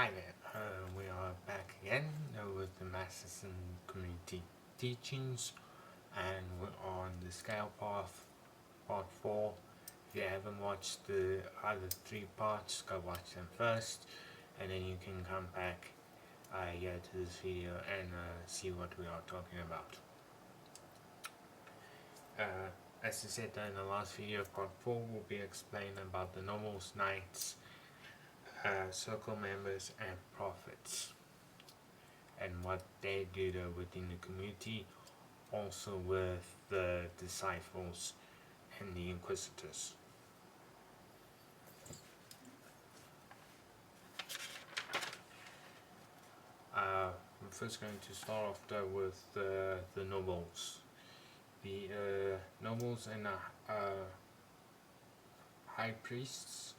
Hi there, we are back again with the Massicism community teachings, and we're on the scale path, part 4. If you haven't watched the other 3 parts, go watch them first, and then you can come back here to this video and see what we are talking about. As I said in the last video, part 4 will be explained about the normals, knights, circle members, and prophets, and what they do within the community, also with the disciples and the inquisitors. I'm first going to start off though with the nobles. The nobles and high priests,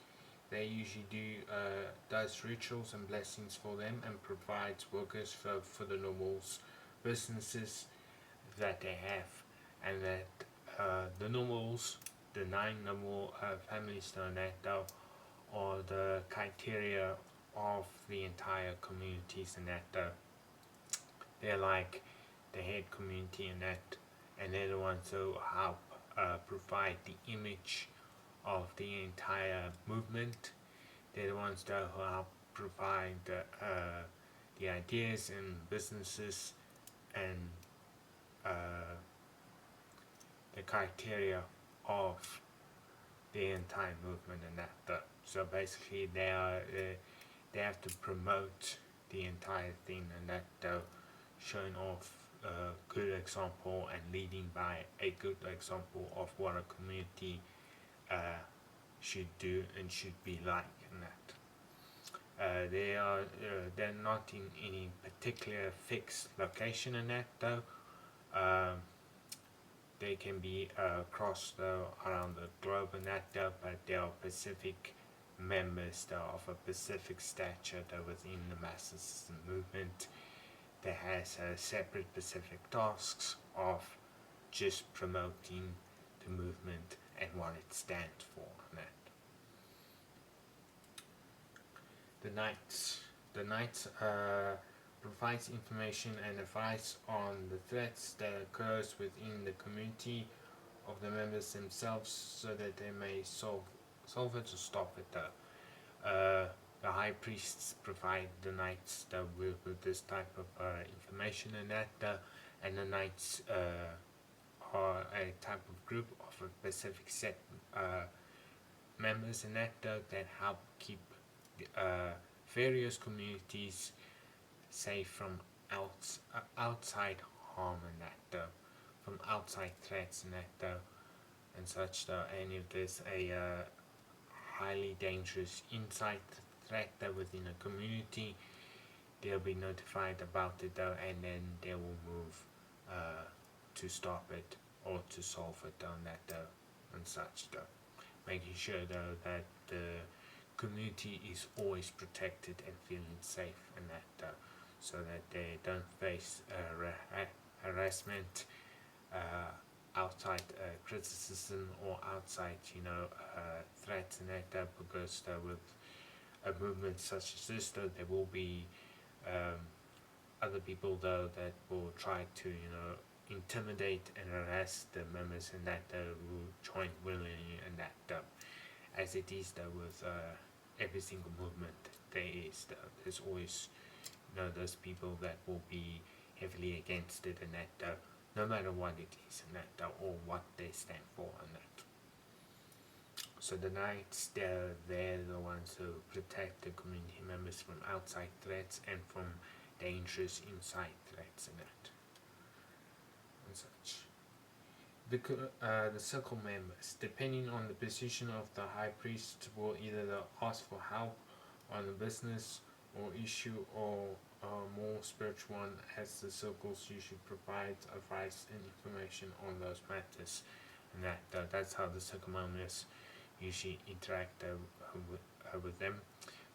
they usually does rituals and blessings for them and provides workers for the nobles' businesses that they have, and that the nobles, the 9 noble families that are the criteria of the entire communities, and that they're like the head community in that, and they're the ones who help provide the image of the entire movement. They're the ones that who help provide the ideas and businesses and the criteria of the entire movement, and that. So basically, they have to promote the entire thing, and that showing off a good example and leading by a good example of what a community should do and should be like, and that. They're not in any particular fixed location in that though. They can be across around the globe and that though, but they are Pacific members though, of a Pacific stature though, within the Massicism movement that has separate specific tasks of just promoting the movement and what it stands for, and that. The Knights provides information and advice on the threats that occurs within the community of the members themselves, so that they may solve it or stop it. The high priests provide the knights with this type of information, and that and the knights are a type of group of a specific set members, and that help keep various communities safe from outside harm, and that from outside threats, and that and such and if there's a highly dangerous inside threat within a community, they'll be notified about it though, and then they will move to stop it or to solve it on that and such though, making sure though that the community is always protected and feeling safe, and that so that they don't face harassment, outside criticism, or outside threats, and that because with a movement such as this though, there will be other people though that will try to intimidate and harass the members, and that will join willingly, and that as it is though with every single movement there's always those people that will be heavily against it, and that no matter what it is, and that or what they stand for, and that. So the knights, they're the ones who protect the community members from outside threats and from dangerous inside threats, and that and such. The circle members, depending on the position of the high priest, will either ask for help on a business or issue, or more spiritual one, as the circles usually provide advice and information on those matters, and that's how the circle members usually interact with them.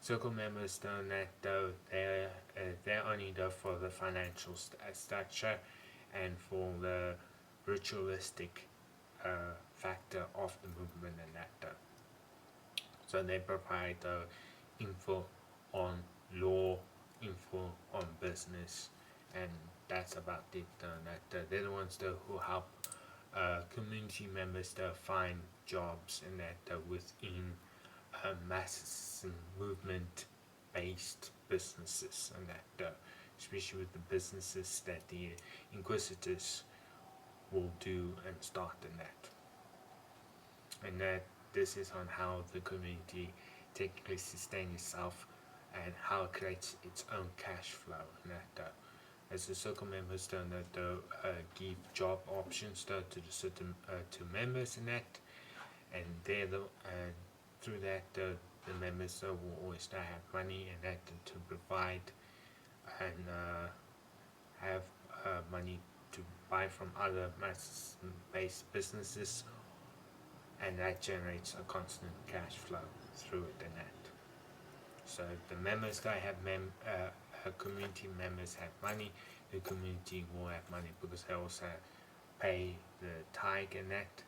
Circle members don't though, they're only there for the financial structure and for the ritualistic factor of the movement, and that so they provide info on law info on business, and that's about it. That they're the ones who help community members to find jobs and that within Massicism movement based businesses, and that especially with the businesses that the inquisitors will do and start in that, and that this is on how the community technically sustains itself and how it creates its own cash flow, and that as the circle members don't give job options to the certain to members in that, and they're the and through that the members will always have money and that to provide and have money to buy from other mass based businesses, and that generates a constant cash flow through it and that. So the members that have community members have money, the community will have money because they also pay the tithe and that,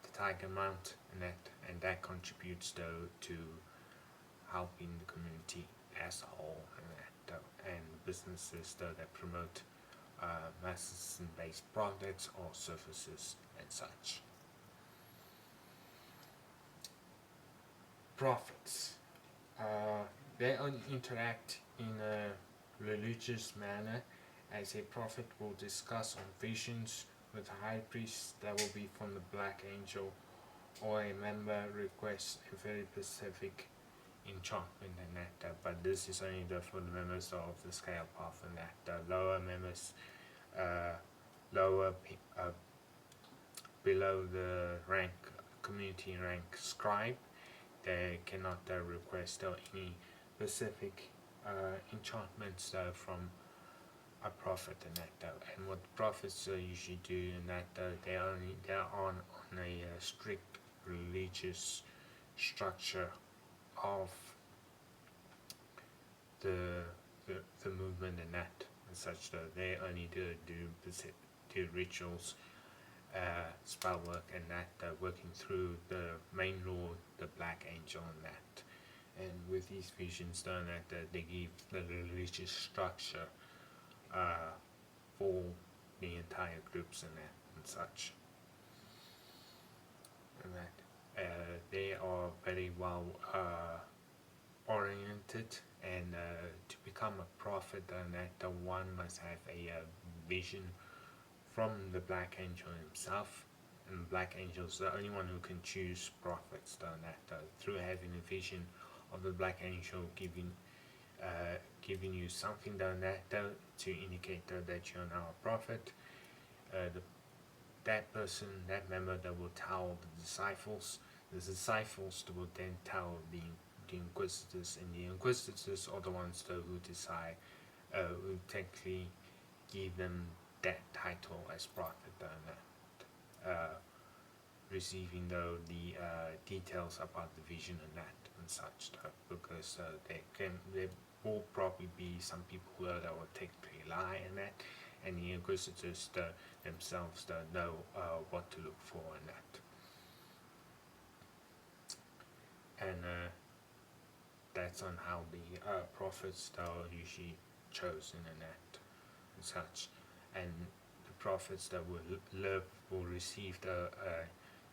the tithe amount and that contributes to helping the community as a whole, and businesses that promote Massicism-based products or services and such. Prophets. They interact in a religious manner, as a prophet will discuss on visions with a high priest that will be from the Black Angel, or a member requests a very specific enchantment and that, but this is only for the members of the scale path, and that the lower members, lower below the rank community rank scribe, they cannot request any specific enchantments from a prophet and that. And what prophets usually do in that, they are on a strict religious structure of the movement and that and such, that they only do rituals, spell work and that, working through the main lord, the Black Angel and that. And with these visions done that, they give the religious structure for the entire groups and that and such. And that they are very well oriented, and to become a prophet and that one must have a vision from the Black Angel himself, and the Black Angel is the only one who can choose prophets done that, through having a vision of the Black Angel giving you something done that to indicate that you're now a prophet. That person, that member that will tell the disciples will then tell the inquisitors, and the inquisitors are the ones who decide, who technically give them that title as prophet, receiving the details about the vision and that and such, because there will probably be some people that will technically lie in that, and the inquisitors themselves know what to look for in that. And that's on how the prophets are usually chosen and that and such. And the prophets that will receive the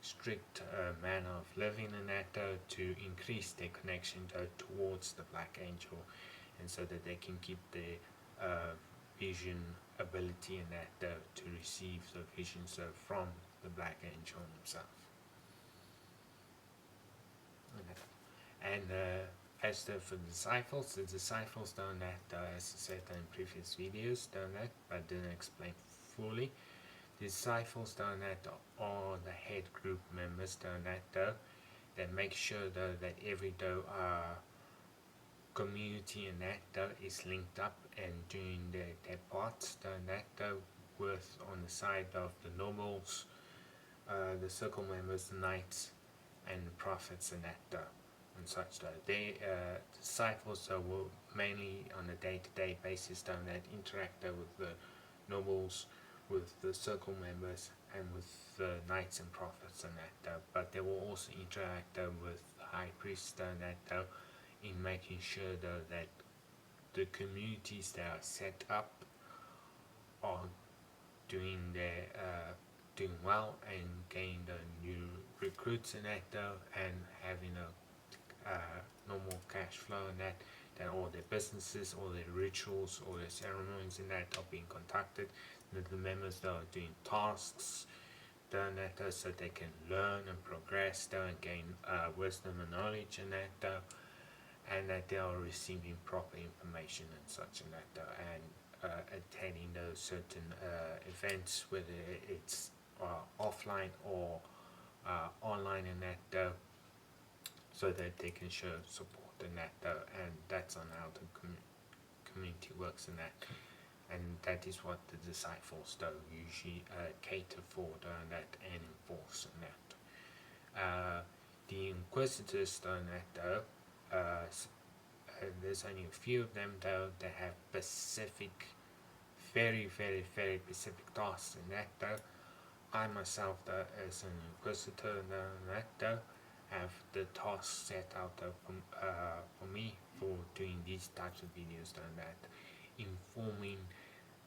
strict manner of living in that, to increase their connection towards the Black Angel, and so that they can keep their vision ability in that, to receive the visions from the Black Angel himself. And as for the disciples done that, as I said in previous videos, done that, but didn't explain fully. The disciples done that are the head group members done that, that make sure that every community in that is linked up and doing their parts done that, with on the side of the nobles, the circle members, the knights, and the prophets and that. And such they disciples will mainly on a day-to-day basis done that interact with the nobles, with the circle members, and with the knights and prophets and that, but they will also interact with the high priest and that, in making sure that the communities that are set up are doing well and getting the new recruits in that and having a normal cash flow in that all their businesses, all their rituals, all their ceremonies in that are being conducted, that the members that are doing tasks done that so they can learn and progress and gain wisdom and knowledge in that and that they are receiving proper information and such and that and attending those certain events, whether it's offline or online and that so that they can show support in that and that's on how the community works in that. And that is what the disciples usually cater for that and enforce in that. The inquisitors that there's only a few of them that have specific, very specific tasks in that I myself as an inquisitor that have the tasks set out for me for doing these types of videos and that informing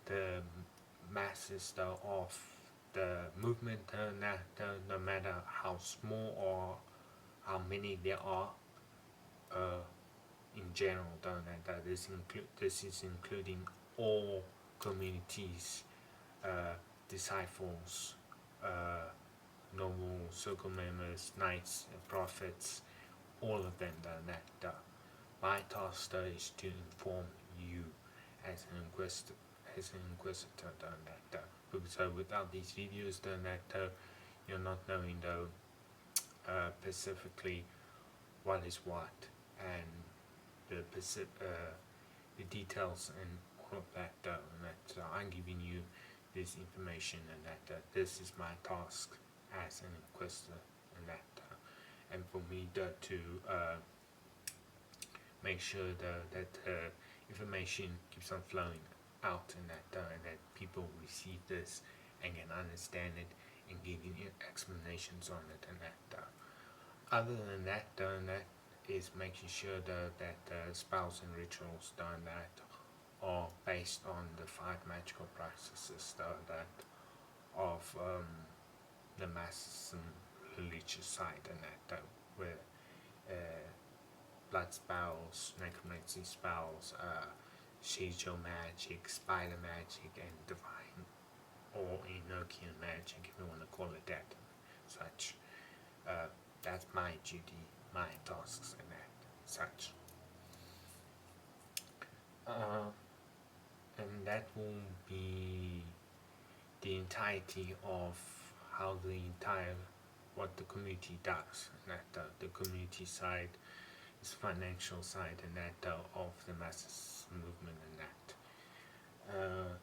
the masses of the movement no matter how small or how many there are in general that this is including all communities, disciples, noble circle members, knights, prophets, all of them that my task is to inform you as an inquisitor that so without these videos that you're not knowing specifically what is what and the details and all of that and that I'm giving you this information and that this is my task as an inquisitor and that and for me to make sure that information keeps on flowing out and that people receive this and can understand it and giving you explanations on it and that other than that is making sure that spells and rituals that are based on the 5 magical practices that of the Massicism religious side and that where blood spells, necromancy spells, Shijo magic, spider magic, and divine or Enochian magic, if you want to call it that, such. That's my duty, my tasks, and that such. And that will be the entirety of how what the community does, and that the community side is financial side and that of the masses movement and that